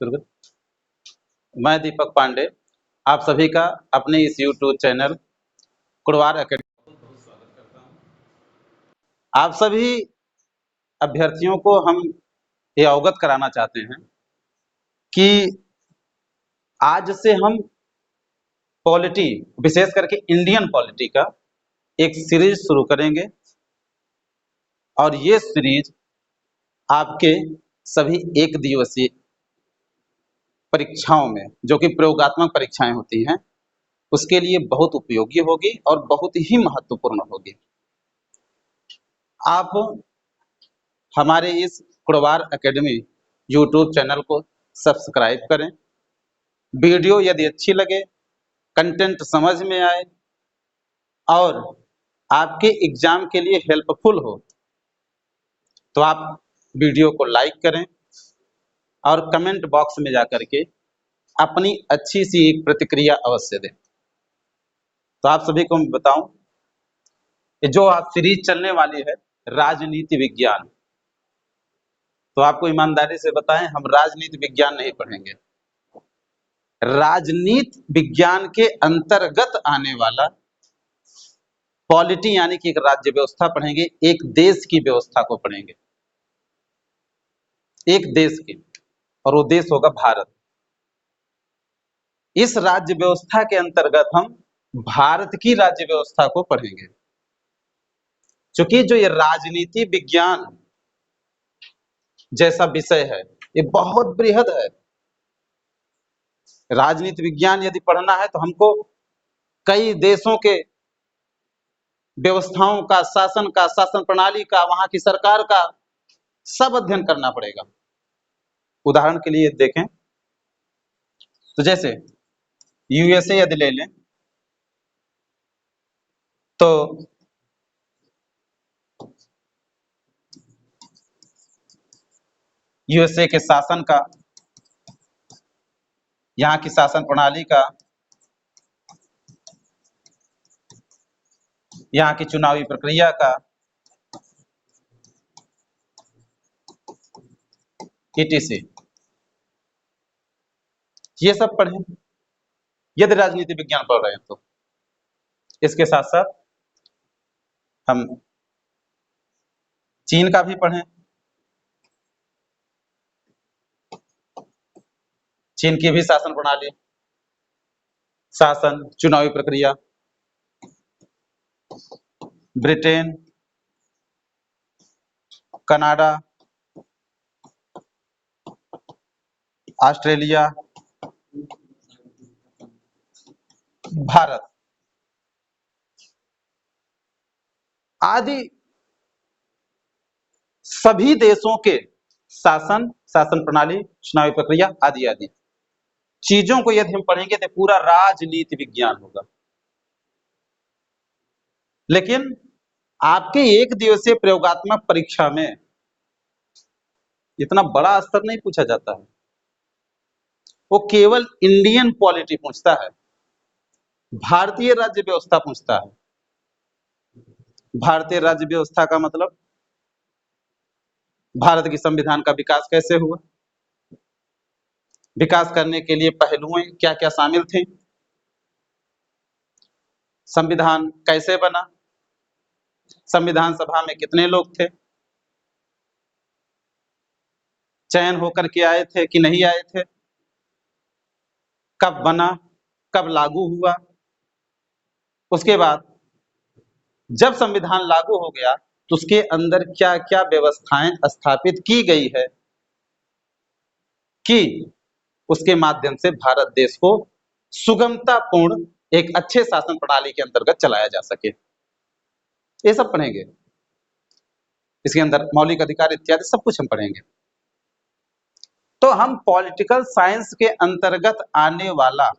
शुरू। मैं दीपक पांडे, आप सभी का अपने इस यूट्यूब चैनल कुड़वार एकेडमी में बहुत स्वागत करता हूं। आप सभी अभ्यर्थियों को हम ये अवगत कराना चाहते हैं कि आज से हम पॉलिटी, विशेष करके इंडियन पॉलिटी का एक सीरीज शुरू करेंगे और ये सीरीज आपके सभी एक दिवसीय परीक्षाओं में, जो कि प्रयोगात्मक परीक्षाएं होती हैं, उसके लिए बहुत उपयोगी होगी और बहुत ही महत्वपूर्ण होगी। आप हमारे इस कुड़वार एकेडमी यूट्यूब चैनल को सब्सक्राइब करें। वीडियो यदि अच्छी लगे, कंटेंट समझ में आए और आपके एग्जाम के लिए हेल्पफुल हो तो आप वीडियो को लाइक करें और कमेंट बॉक्स में जाकर के अपनी अच्छी सी एक प्रतिक्रिया अवश्य दें। तो आप सभी को मैं बताऊं, जो आप सीरीज चलने वाली है राजनीति विज्ञान, तो आपको ईमानदारी से बताएं, हम राजनीति विज्ञान नहीं पढ़ेंगे। राजनीति विज्ञान के अंतर्गत आने वाला पॉलिटी यानी कि एक राज्य व्यवस्था पढ़ेंगे, एक देश की व्यवस्था को पढ़ेंगे, एक देश की, और वो देश होगा भारत। इस राज्य व्यवस्था के अंतर्गत हम भारत की राज्य व्यवस्था को पढ़ेंगे। क्योंकि जो ये राजनीति विज्ञान जैसा विषय है, ये बहुत बृहद है। राजनीति विज्ञान यदि पढ़ना है तो हमको कई देशों के व्यवस्थाओं का, शासन प्रणाली का, वहां की सरकार का सब अध्ययन करना पड़ेगा। उदाहरण के लिए देखें तो जैसे यूएसए यदि ले लें तो यूएसए के शासन का, यहाँ की शासन प्रणाली का, यहाँ की चुनावी प्रक्रिया का, etc, ये सब पढ़ें यदि राजनीति विज्ञान पढ़ रहे हैं तो। इसके साथ साथ हम चीन का भी पढ़ें, चीन की भी शासन प्रणाली, शासन, चुनावी प्रक्रिया, ब्रिटेन, कनाडा, ऑस्ट्रेलिया, भारत आदि सभी देशों के शासन, शासन प्रणाली, चुनावी प्रक्रिया आदि आदि चीजों को यदि हम पढ़ेंगे तो पूरा राजनीति विज्ञान होगा। लेकिन आपके एक दिवसीय प्रयोगात्मक परीक्षा में इतना बड़ा स्तर नहीं पूछा जाता है, वो केवल इंडियन पॉलिटी पूछता है, भारतीय राज्य व्यवस्था पूछता है। भारतीय राज्य व्यवस्था का मतलब भारत की संविधान का विकास कैसे हुआ, विकास करने के लिए पहलुएं क्या क्या शामिल थे, संविधान कैसे बना, संविधान सभा में कितने लोग थे, चयन होकर के आए थे कि नहीं आए थे, कब बना, कब लागू हुआ, उसके बाद जब संविधान लागू हो गया तो उसके अंदर क्या क्या व्यवस्थाएं स्थापित की गई है कि उसके माध्यम से भारत देश को सुगमतापूर्ण एक अच्छे शासन प्रणाली के अंतर्गत चलाया जा सके। ये सब पढ़ेंगे, इसके अंदर मौलिक अधिकार इत्यादि सब कुछ हम पढ़ेंगे। तो हम पॉलिटिकल साइंस के अंतर्गत आने वाला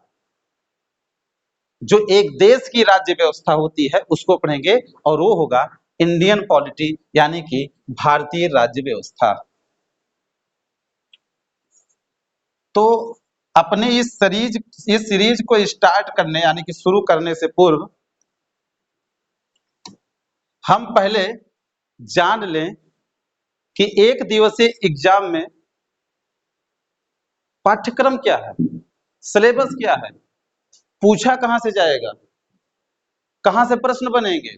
जो एक देश की राज्य व्यवस्था होती है उसको पढ़ेंगे, और वो होगा इंडियन पॉलिटी यानी कि भारतीय राज्य व्यवस्था। तो अपने इस सीरीज को स्टार्ट करने यानी कि शुरू करने से पूर्व हम पहले जान लें कि एक दिवसीय एग्जाम में पाठ्यक्रम क्या है, सिलेबस क्या है, पूछा कहां से जाएगा, कहां से प्रश्न बनेंगे।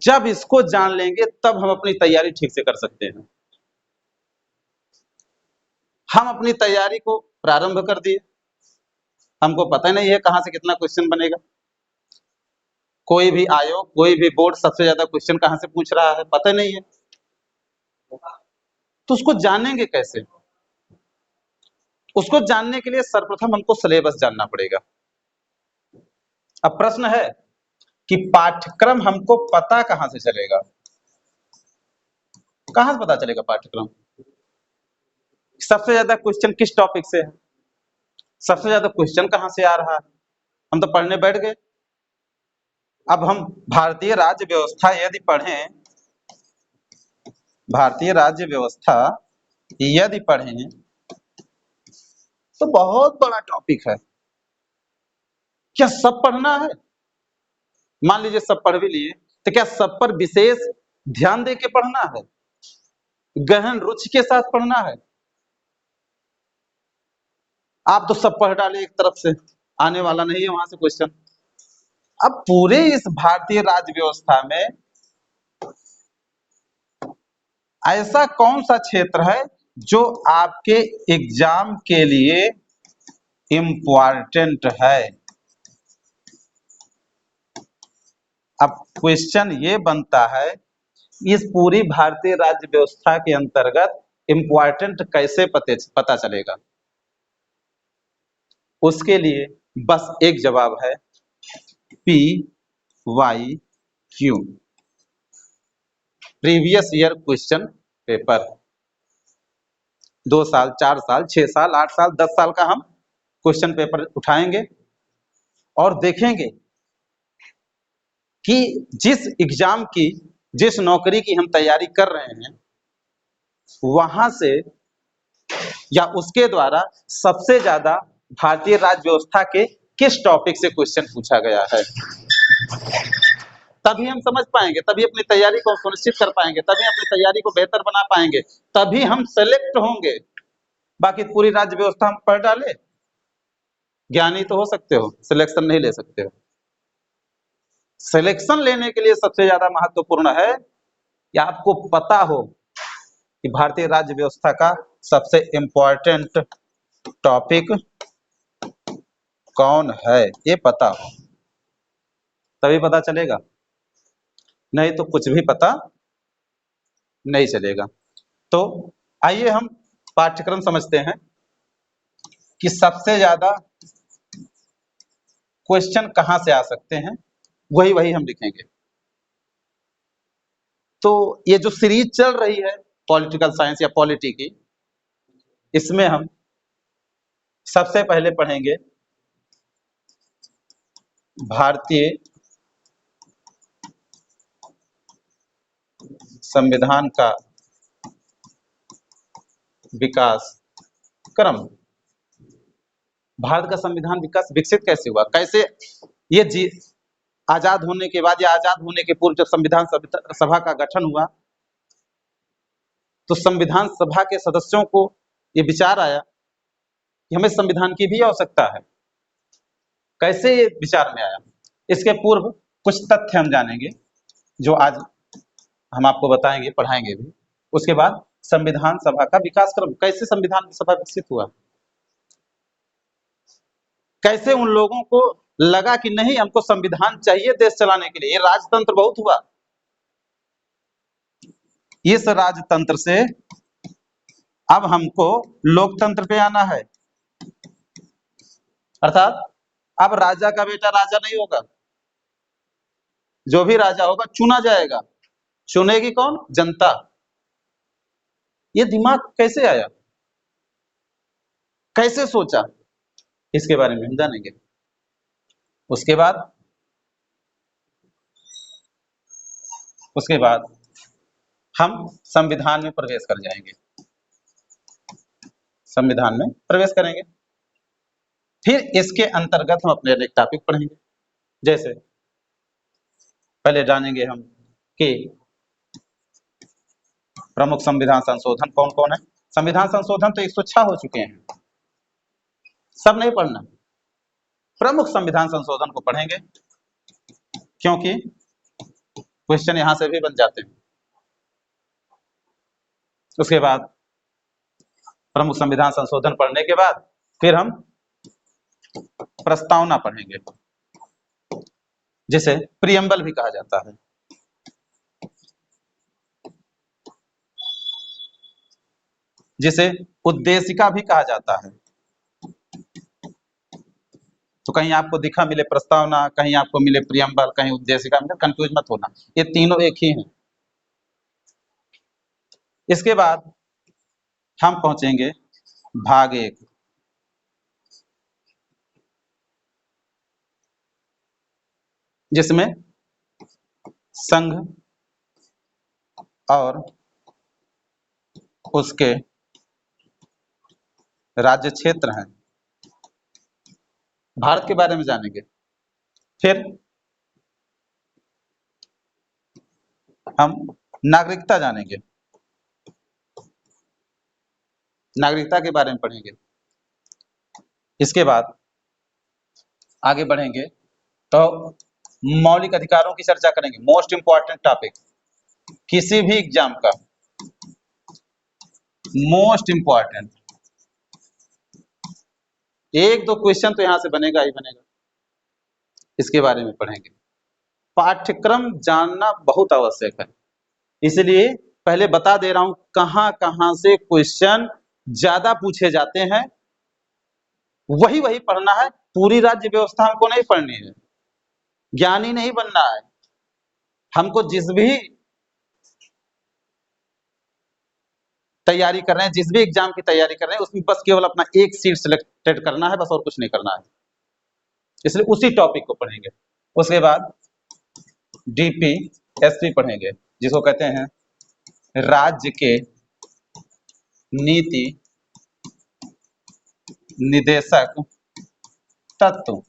जब इसको जान लेंगे तब हम अपनी तैयारी ठीक से कर सकते हैं। हम अपनी तैयारी को प्रारंभ कर दिए, हमको पता नहीं है कहां से कितना क्वेश्चन बनेगा। कोई भी आयोग, कोई भी बोर्ड सबसे ज्यादा क्वेश्चन कहां से पूछ रहा है पता नहीं है, तो उसको जानेंगे कैसे। उसको जानने के लिए सर्वप्रथम हमको सिलेबस जानना पड़ेगा। अब प्रश्न है कि पाठ्यक्रम हमको पता कहां से चलेगा, कहां से पता चलेगा पाठ्यक्रम। सबसे ज्यादा क्वेश्चन किस टॉपिक से है, सबसे ज्यादा क्वेश्चन कहां से आ रहा है। हम तो पढ़ने बैठ गए। अब हम भारतीय राज्य व्यवस्था यदि पढ़ें, भारतीय राज्य व्यवस्था यदि पढ़ें तो बहुत बड़ा टॉपिक है। क्या सब पढ़ना है? मान लीजिए सब पढ़ भी लिए, तो क्या सब पर विशेष ध्यान दे के पढ़ना है, गहन रुचि के साथ पढ़ना है? आप तो सब पढ़ डाले एक तरफ से, आने वाला नहीं है वहां से क्वेश्चन। अब पूरे इस भारतीय राज्य व्यवस्था में ऐसा कौन सा क्षेत्र है जो आपके एग्जाम के लिए इंपॉर्टेंट है। अब क्वेश्चन ये बनता है, इस पूरी भारतीय राज्य व्यवस्था के अंतर्गत इंपॉर्टेंट कैसे पता चलेगा। उसके लिए बस एक जवाब है, PYQ, previous year question paper. 2 साल, 4 साल, 6 साल, 8 साल, 10 साल का हम क्वेश्चन पेपर उठाएंगे और देखेंगे कि जिस एग्जाम की, जिस नौकरी की हम तैयारी कर रहे हैं, वहां से या उसके द्वारा सबसे ज्यादा भारतीय राज्य व्यवस्था के किस टॉपिक से क्वेश्चन पूछा गया है। तभी हम समझ पाएंगे, तभी अपनी तैयारी को सुनिश्चित कर पाएंगे, तभी अपनी तैयारी को बेहतर बना पाएंगे, तभी हम सेलेक्ट होंगे। बाकी पूरी राज्य व्यवस्था हम पढ़ डाले, ज्ञानी तो हो सकते हो, सिलेक्शन नहीं ले सकते हो। सिलेक्शन लेने के लिए सबसे ज्यादा महत्वपूर्ण है कि आपको पता हो कि भारतीय राज्य व्यवस्था का सबसे इंपॉर्टेंट टॉपिक कौन है, ये पता हो, तभी पता चलेगा, नहीं तो कुछ भी पता नहीं चलेगा। तो आइए हम पाठ्यक्रम समझते हैं कि सबसे ज्यादा क्वेश्चन कहां से आ सकते हैं, वही हम लिखेंगे। तो ये जो सीरीज चल रही है पॉलिटिकल साइंस या पॉलिटी की, इसमें हम सबसे पहले पढ़ेंगे भारतीय संविधान का विकास क्रम। भारत का संविधान विकसित कैसे हुआ, कैसे ये आजाद होने के बाद या आजाद होने के पूर्व जब संविधान सभा का गठन हुआ, तो संविधान सभा के सदस्यों को ये विचार आया कि हमें संविधान की भी आवश्यकता है। कैसे ये विचार में आया, इसके पूर्व कुछ तथ्य हम जानेंगे जो आज हम आपको बताएंगे, पढ़ाएंगे भी। उसके बाद संविधान सभा का विकास क्रम, कैसे संविधान सभा विकसित हुआ, कैसे उन लोगों को लगा कि नहीं हमको संविधान चाहिए देश चलाने के लिए। ये राजतंत्र बहुत हुआ, इस राजतंत्र से अब हमको लोकतंत्र पे आना है। अर्थात अब राजा का बेटा राजा नहीं होगा, जो भी राजा होगा चुना जाएगा। चुनेगी कौन? जनता। ये दिमाग कैसे आया, कैसे सोचा, इसके बारे में हम जानेंगे। उसके बाद हम संविधान में प्रवेश कर जाएंगे, संविधान में प्रवेश करेंगे। फिर इसके अंतर्गत हम अपने एक टॉपिक पढ़ेंगे। जैसे पहले जानेंगे हम कि प्रमुख संविधान संशोधन कौन कौन है, संविधान संशोधन तो 106 हो चुके हैं, सब नहीं पढ़ना, प्रमुख संविधान संशोधन को पढ़ेंगे, क्योंकि क्वेश्चन यहां से भी बन जाते हैं। उसके बाद प्रमुख संविधान संशोधन पढ़ने के बाद फिर हम प्रस्तावना पढ़ेंगे, जिसे प्रियम्बल भी कहा जाता है। जिसे उद्देशिका भी कहा जाता है। तो कहीं आपको दिखा मिले प्रस्तावना, कहीं आपको मिले प्रियम्बल, कहीं उद्देशिका मिले, कंफ्यूज मत होना, ये तीनों एक ही हैं। इसके बाद हम पहुंचेंगे भाग 1, जिसमें संघ और उसके राज्य क्षेत्र हैं, भारत के बारे में जानेंगे। फिर हम नागरिकता जानेंगे, नागरिकता के बारे में पढ़ेंगे। इसके बाद आगे बढ़ेंगे तो मौलिक अधिकारों की चर्चा करेंगे, मोस्ट इंपॉर्टेंट टॉपिक किसी भी एग्जाम का, मोस्ट इंपॉर्टेंट, एक दो क्वेश्चन तो यहां से बनेगा ही बनेगा, इसके बारे में पढ़ेंगे। पाठ्यक्रम जानना बहुत आवश्यक है, इसलिए पहले बता दे रहा हूं कहां कहां से क्वेश्चन ज्यादा पूछे जाते हैं, वही वही पढ़ना है। पूरी राज्य व्यवस्था हमको नहीं पढ़नी है, ज्ञानी नहीं बनना है हमको। जिस भी तैयारी कर रहे हैं, जिस भी एग्जाम की तैयारी कर रहे हैं, उसमें बस केवल अपना एक सीट सिलेक्टेड करना है, बस और कुछ नहीं करना है, इसलिए उसी टॉपिक को पढ़ेंगे। उसके बाद डीपीएसपी पढ़ेंगे, जिसको कहते हैं राज्य के नीति निदेशक तत्व,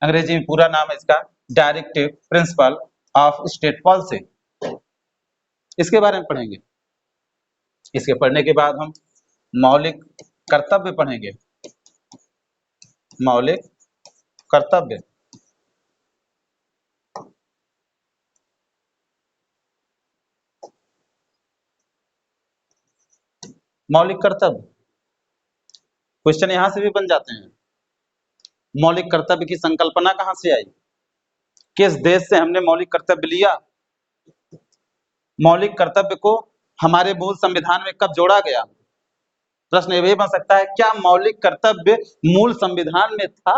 अंग्रेजी में पूरा नाम है इसका directive principle of state policy, इसके बारे में पढ़ेंगे। इसके पढ़ने के बाद हम मौलिक कर्तव्य पढ़ेंगे, मौलिक कर्तव्य। मौलिक कर्तव्य क्वेश्चन यहां से भी बन जाते हैं। मौलिक कर्तव्य की संकल्पना कहां से आई, किस देश से हमने मौलिक कर्तव्य लिया, मौलिक कर्तव्य को हमारे मूल संविधान में कब जोड़ा गया। प्रश्न यह भी बन सकता है, क्या मौलिक कर्तव्य मूल संविधान में था,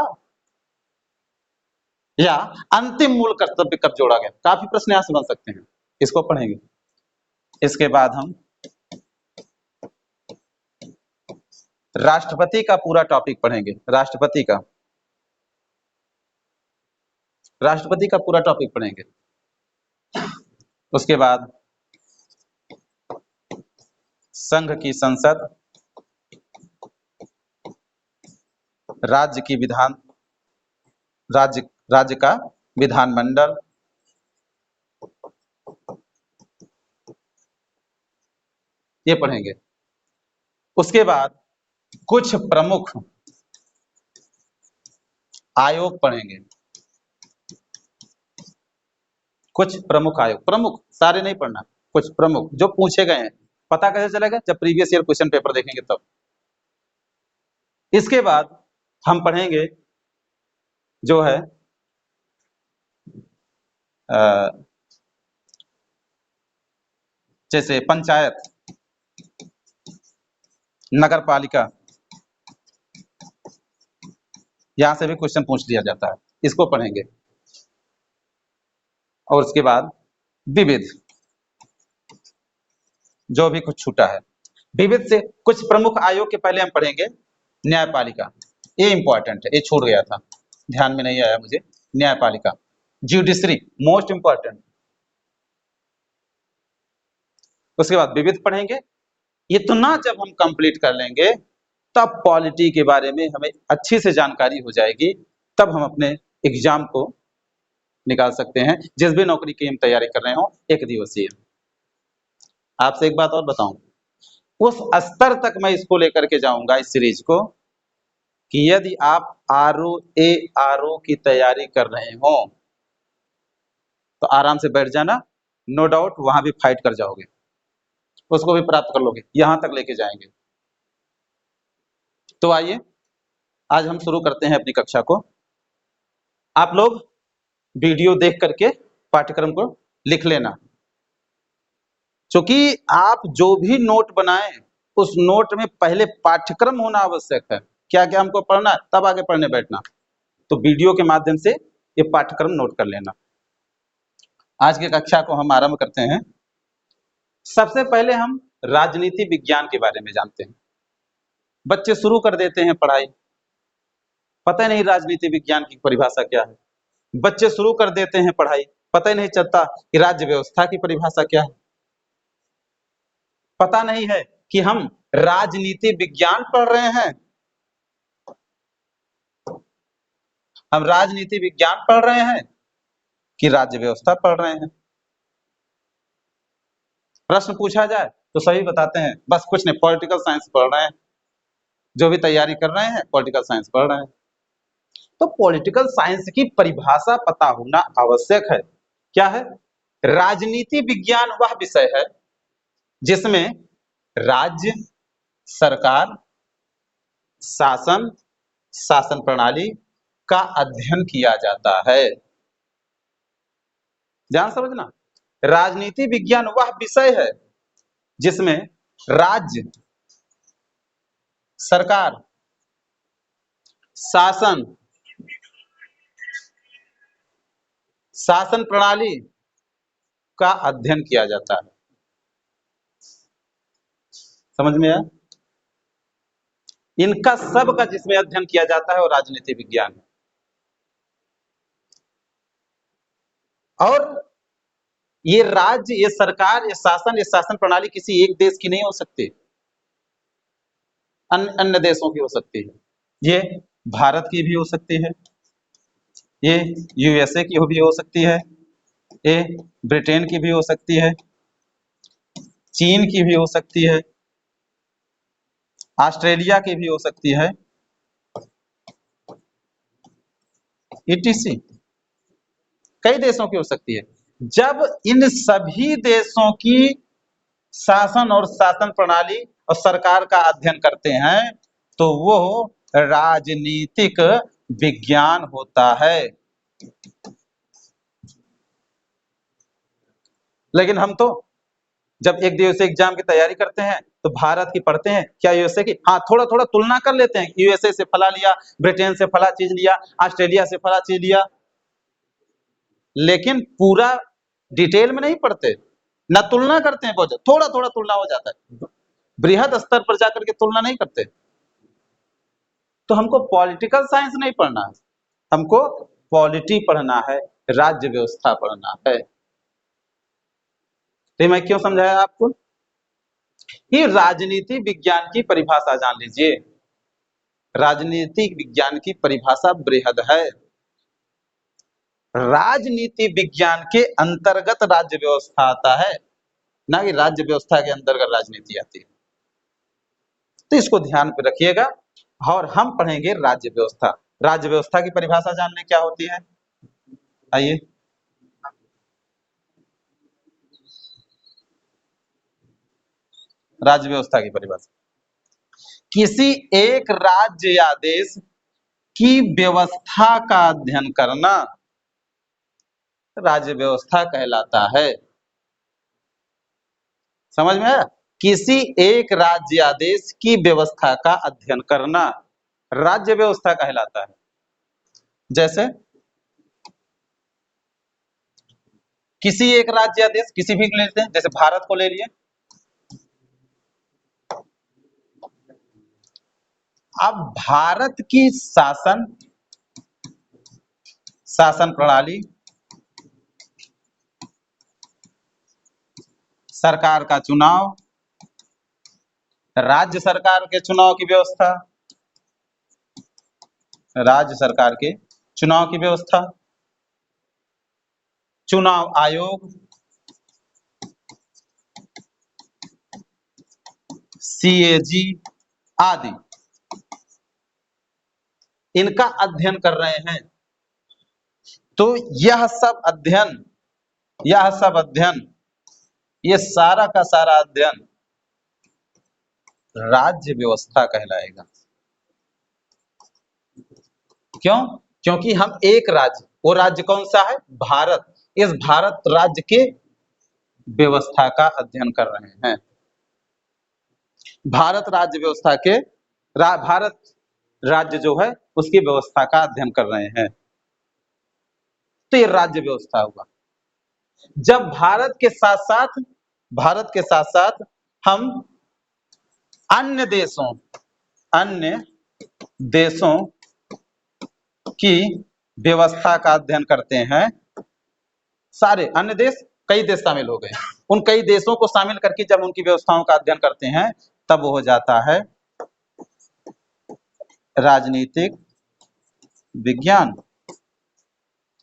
या अंतिम मूल कर्तव्य कब जोड़ा गया। काफी प्रश्न यहां से बन सकते हैं, इसको पढ़ेंगे। इसके बाद हम राष्ट्रपति का पूरा टॉपिक पढ़ेंगे, राष्ट्रपति का पूरा टॉपिक पढ़ेंगे। उसके बाद संघ की संसद, राज्य की विधान, राज्य का विधानमंडल, ये पढ़ेंगे। उसके बाद कुछ प्रमुख आयोग पढ़ेंगे, कुछ प्रमुख आयोग, प्रमुख सारे नहीं पढ़ना, कुछ प्रमुख जो पूछे गए हैं। पता कैसे चलेगा, जब प्रीवियस ईयर क्वेश्चन पेपर देखेंगे तब। इसके बाद हम पढ़ेंगे जो है जैसे पंचायत, नगर पालिका, यहां से भी क्वेश्चन पूछ लिया जाता है, इसको पढ़ेंगे। और उसके बाद विविध, जो भी कुछ छूटा है विविध से, कुछ प्रमुख आयोग के पहले हम पढ़ेंगे न्यायपालिका, ये इंपॉर्टेंट है, ये छूट गया था, ध्यान में नहीं आया मुझे। न्यायपालिका, ज्यूडिशरी मोस्ट इंपॉर्टेंट। उसके बाद विविध पढ़ेंगे। इतना जब हम कंप्लीट कर लेंगे तब पॉलिटी के बारे में हमें अच्छी से जानकारी हो जाएगी, तब हम अपने एग्जाम को निकाल सकते हैं, जिस भी नौकरी की हम तैयारी कर रहे हो, एक दिवसीय। आपसे एक बात और बताऊं, उस स्तर तक मैं इसको लेकर के जाऊंगा, इस सीरीज को, कि यदि आप आरओ की तैयारी कर रहे हो तो आराम से बैठ जाना, नो डाउट वहां भी फाइट कर जाओगे, उसको भी प्राप्त कर लोगे, यहां तक लेके जाएंगे। तो आइए आज हम शुरू करते हैं अपनी कक्षा को। आप लोग वीडियो देख करके पाठ्यक्रम को लिख लेना, क्योंकि आप जो भी नोट बनाएं उस नोट में पहले पाठ्यक्रम होना आवश्यक है, क्या क्या हमको पढ़ना है, तब आगे पढ़ने बैठना। तो वीडियो के माध्यम से ये पाठ्यक्रम नोट कर लेना। आज की कक्षा को हम आरंभ करते हैं। सबसे पहले हम राजनीति विज्ञान के बारे में जानते हैं। बच्चे शुरू कर देते हैं पढ़ाई, पता ही नहीं राजनीति विज्ञान की परिभाषा क्या है। बच्चे शुरू कर देते हैं पढ़ाई, पता ही नहीं चलता कि राज्य व्यवस्था की परिभाषा क्या है। पता नहीं है कि हम राजनीति विज्ञान पढ़ रहे हैं, हम राजनीति विज्ञान पढ़ रहे हैं कि राज्य व्यवस्था पढ़ रहे हैं। प्रश्न पूछा जाए तो सभी बताते हैं बस कुछ नहीं, पॉलिटिकल साइंस पढ़ रहे हैं। जो भी तैयारी कर रहे हैं पॉलिटिकल साइंस पढ़ रहे हैं। तो पॉलिटिकल साइंस की परिभाषा पता होना आवश्यक है। क्या है? राजनीति विज्ञान वह विषय है जिसमें राज्य, सरकार, शासन, शासन प्रणाली का अध्ययन किया जाता है। ध्यान समझना, राजनीति विज्ञान वह विषय है जिसमें राज्य, सरकार, शासन, शासन प्रणाली का अध्ययन किया जाता है। समझ में आया? इनका सब का जिसमें अध्ययन किया जाता है वो राजनीति विज्ञान है। और ये राज्य, ये सरकार, ये शासन, ये शासन प्रणाली किसी एक देश की नहीं हो सकती, अन्य अन्य देशों की हो सकती है। ये भारत की भी हो सकती है, ये यूएसए की भी हो सकती है, ये ब्रिटेन की भी हो सकती है, चीन की भी हो सकती है, ऑस्ट्रेलिया की भी हो सकती है, ईटीसी कई देशों की हो सकती है। जब इन सभी देशों की शासन और शासन प्रणाली और सरकार का अध्ययन करते हैं तो वो राजनीतिक विज्ञान होता है। लेकिन हम तो जब एक दिवसीय एग्जाम की तैयारी करते हैं तो भारत की पढ़ते हैं, क्या यूएसए की? हाँ, थोड़ा थोड़ा तुलना कर लेते हैं, यूएसए से फला लिया, ब्रिटेन से फला चीज लिया, ऑस्ट्रेलिया से फला चीज लिया, लेकिन पूरा डिटेल में नहीं पढ़ते, ना तुलना करते हैं। बहुत थोड़ा थोड़ा तुलना हो जाता है, बृहद स्तर पर जाकर के तुलना नहीं करते। तो हमको पॉलिटिकल साइंस नहीं पढ़ना है, हमको पॉलिटी पढ़ना है, राज्य व्यवस्था पढ़ना है। तो मैं क्यों समझाया आपको कि राजनीति विज्ञान की परिभाषा जान लीजिए। राजनीति विज्ञान की परिभाषा बृहद है। राजनीति विज्ञान के अंतर्गत राज्य व्यवस्था आता है, ना कि राज्य व्यवस्था के अंतर्गत राजनीति आती है। तो इसको ध्यान पे रखिएगा। और हम पढ़ेंगे राज्य व्यवस्था। राज्य व्यवस्था की परिभाषा जानने क्या होती है, आइए। राज्य व्यवस्था की परिभाषा, किसी एक राज्य या देश की व्यवस्था का अध्ययन करना राज्य व्यवस्था कहलाता है। समझ में आया? किसी एक राज्य या देश की व्यवस्था का अध्ययन करना राज्य व्यवस्था कहलाता है। जैसे किसी एक राज्य या देश, किसी भी लेते हैं, जैसे भारत को ले लिए। अब भारत की शासन, शासन प्रणाली, सरकार का चुनाव, राज्य सरकार के चुनाव की व्यवस्था, राज्य सरकार के चुनाव की व्यवस्था, चुनाव आयोग, CAG आदि इनका अध्ययन कर रहे हैं। तो यह सब अध्ययन, ये सारा का सारा अध्ययन राज्य व्यवस्था कहलाएगा। क्यों? क्योंकि हम एक राज्य, वो राज्य कौन सा है? भारत। इस भारत राज्य के व्यवस्था का अध्ययन कर रहे हैं। भारत राज्य व्यवस्था के भारत राज्य जो है उसकी व्यवस्था का अध्ययन कर रहे हैं। तो ये राज्य व्यवस्था हुआ। जब भारत के साथ साथ हम अन्य देशों की व्यवस्था का अध्ययन करते हैं, सारे अन्य देश, कई देश शामिल हो गए, उन कई देशों को शामिल करके जब उनकी व्यवस्थाओं का अध्ययन करते हैं तब वो हो जाता है राजनीतिक विज्ञान।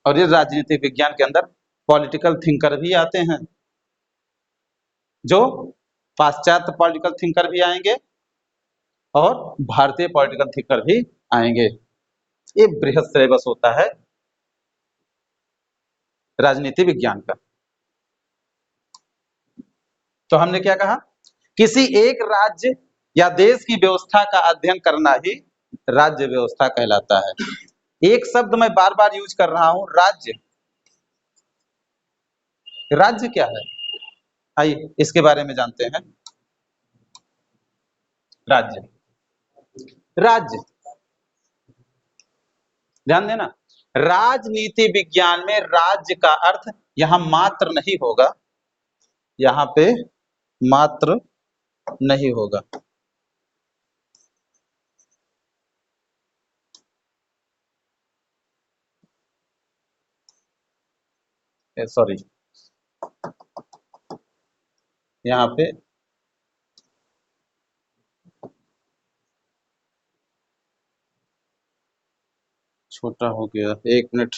और इस राजनीतिक विज्ञान के अंदर पॉलिटिकल थिंकर भी आते हैं, जो पाश्चात्य पॉलिटिकल थिंकर भी आएंगे और भारतीय पॉलिटिकल थिंकर भी आएंगे। ये बृहद सिलेबस होता है राजनीति विज्ञान का। तो हमने क्या कहा? किसी एक राज्य या देश की व्यवस्था का अध्ययन करना ही राज्य व्यवस्था कहलाता है। एक शब्द मैं बार बार यूज कर रहा हूं, राज्य। राज्य क्या है? आइए इसके बारे में जानते हैं। राज्य, ध्यान देना, राजनीति विज्ञान में राज्य का अर्थ यहां मात्र नहीं होगा, यहां पे मात्र नहीं होगा। सॉरी, यहाँ पे छोटा हो गया, 1 मिनट।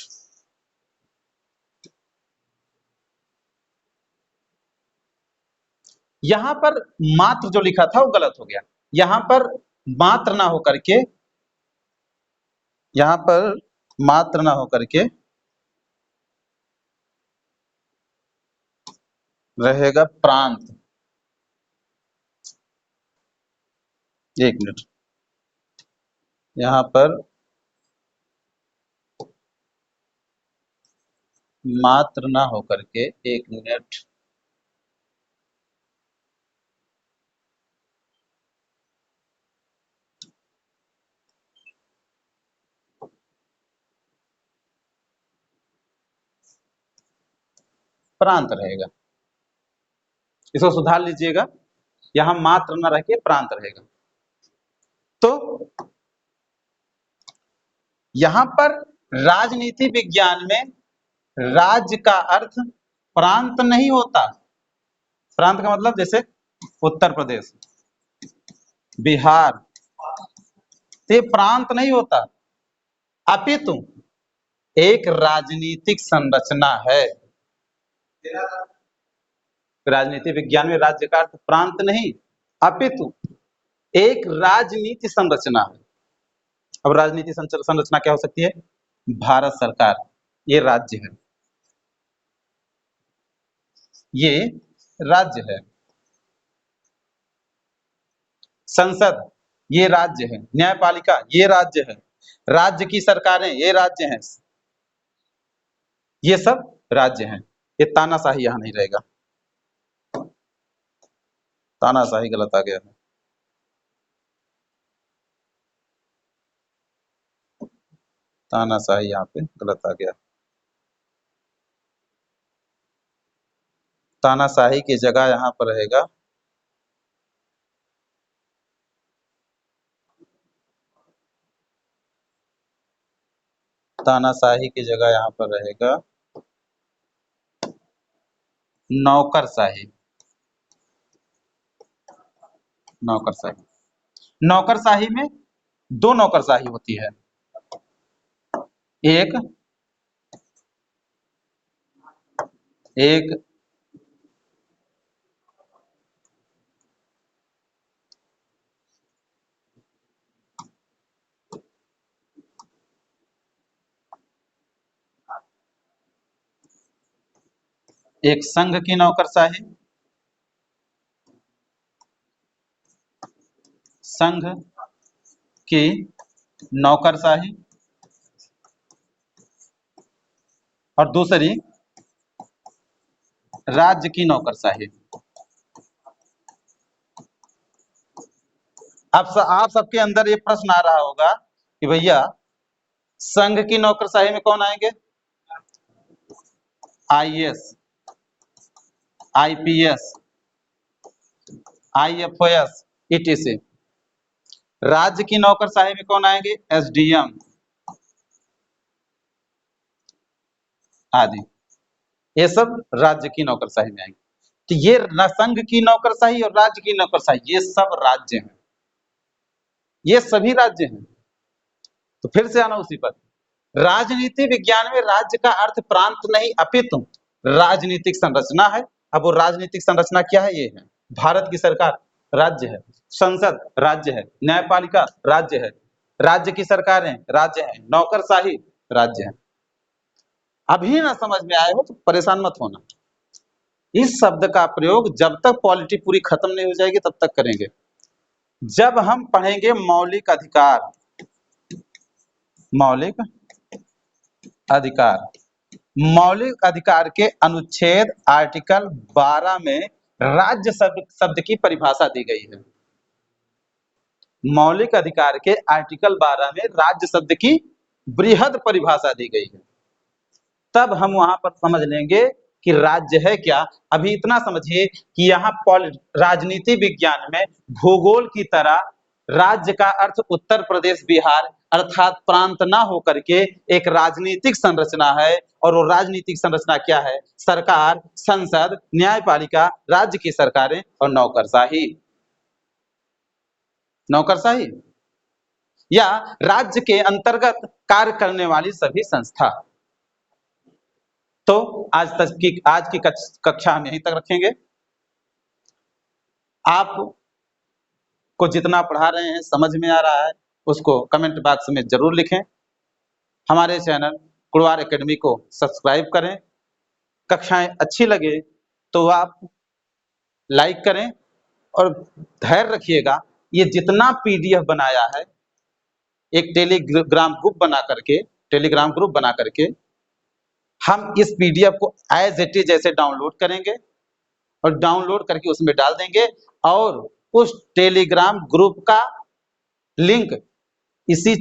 यहां पर मात्र जो लिखा था वो गलत हो गया। यहां पर मात्र ना होकर के, यहां पर मात्र ना होकर के रहेगा प्रांत। 1 मिनट, यहां पर मात्र ना होकर के, 1 मिनट, प्रांत रहेगा। इसको सुधार लीजिएगा, यहां मात्र ना रह के प्रांत रहेगा। तो यहां पर राजनीति विज्ञान में राज्य का अर्थ प्रांत नहीं होता। प्रांत का मतलब जैसे उत्तर प्रदेश, बिहार, ये प्रांत नहीं होता, अपितु एक राजनीतिक संरचना है। राजनीति विज्ञान में राज्य का अर्थ प्रांत नहीं, अपितु एक राजनीति संरचना है। अब राजनीति संरचना क्या हो सकती है? भारत सरकार, ये राज्य है, ये राज्य है। संसद, ये राज्य है। न्यायपालिका, ये राज्य है। राज्य की सरकारें, ये राज्य हैं। ये सब राज्य हैं। ये तानाशाही यहां नहीं रहेगा, तानाशाही गलत आ गया है। तानाशाही यहाँ पे गलत आ गया। तानाशाही की जगह यहाँ पर रहेगा तानाशाही की जगह यहाँ पर रहेगा नौकरशाही। नौकरशाही, नौकरशाही में दो नौकरशाही होती है। एक एक एक संघ की नौकरशाही, संघ की नौकरशाही, और दूसरी राज्य की नौकरशाही। अब आप सबके अंदर ये प्रश्न आ रहा होगा कि भैया संघ की नौकरशाही में कौन आएंगे? IAS, IPS, IFS, etc. राज्य की नौकरशाही में कौन आएंगे? एसडीएम आदि। ये सब राज्य की नौकरशाही में आएंगे। तो ये संघ की नौकरशाही और राज्य की नौकरशाही, ये सब राज्य हैं, ये सभी राज्य हैं। तो फिर से आना उसी पर। राजनीति विज्ञान में राज्य का अर्थ प्रांत नहीं अपितु राजनीतिक संरचना है। अब वो राजनीतिक संरचना क्या है? ये है भारत की सरकार राज्य है, संसद राज्य है, न्यायपालिका राज्य है, राज्य की सरकारें राज्य है, नौकरशाही राज्य है। अभी ना समझ में आए हो तो परेशान मत होना। इस शब्द का प्रयोग जब तक पॉलिटी पूरी खत्म नहीं हो जाएगी तब तक करेंगे। जब हम पढ़ेंगे मौलिक अधिकार, मौलिक अधिकार, मौलिक अधिकार के अनुच्छेद आर्टिकल 12 में राज्य शब्द की परिभाषा दी गई है। मौलिक अधिकार के आर्टिकल 12 में राज्य शब्द की बृहद परिभाषा दी गई है। तब हम वहां पर समझ लेंगे कि राज्य है क्या। अभी इतना समझिए कि यहाँ राजनीति विज्ञान में भूगोल की तरह राज्य का अर्थ उत्तर प्रदेश बिहार अर्थात प्रांत ना होकर के एक राजनीतिक संरचना है। और वो राजनीतिक संरचना क्या है? सरकार, संसद, न्यायपालिका, राज्य की सरकारें और नौकरशाही। नौकरशाही या राज्य के अंतर्गत कार्य करने वाली सभी संस्था। तो आज की कक्षा हम यहीं तक रखेंगे। आप को जितना पढ़ा रहे हैं समझ में आ रहा है उसको कमेंट बॉक्स में जरूर लिखें। हमारे चैनल कुड़वार एकेडमी को सब्सक्राइब करें। कक्षाएं अच्छी लगे तो आप लाइक करें और धैर्य रखिएगा। ये जितना पीडीएफ बनाया है एक टेलीग्राम ग्रुप बना करके हम इस पीडीएफ को एज इट इज जैसे डाउनलोड करेंगे और डाउनलोड करके उसमें डाल देंगे। और उस टेलीग्राम ग्रुप का लिंक इसी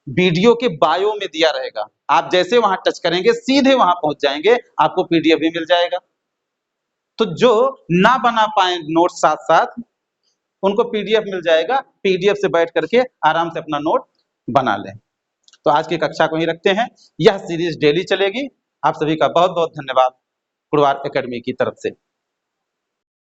वीडियो के बायो में दिया रहेगा। आप जैसे वहां टच करेंगे सीधे वहां पहुंच जाएंगे, आपको पीडीएफ भी मिल जाएगा। तो जो ना बना पाए नोट साथ साथ उनको पीडीएफ मिल जाएगा। पीडीएफ से बैठ करके आराम से अपना नोट बना लें। तो आज की कक्षा को ही रखते हैं। यह सीरीज डेली चलेगी। आप सभी का बहुत बहुत धन्यवाद कुड़वार एकेडमी की तरफ से।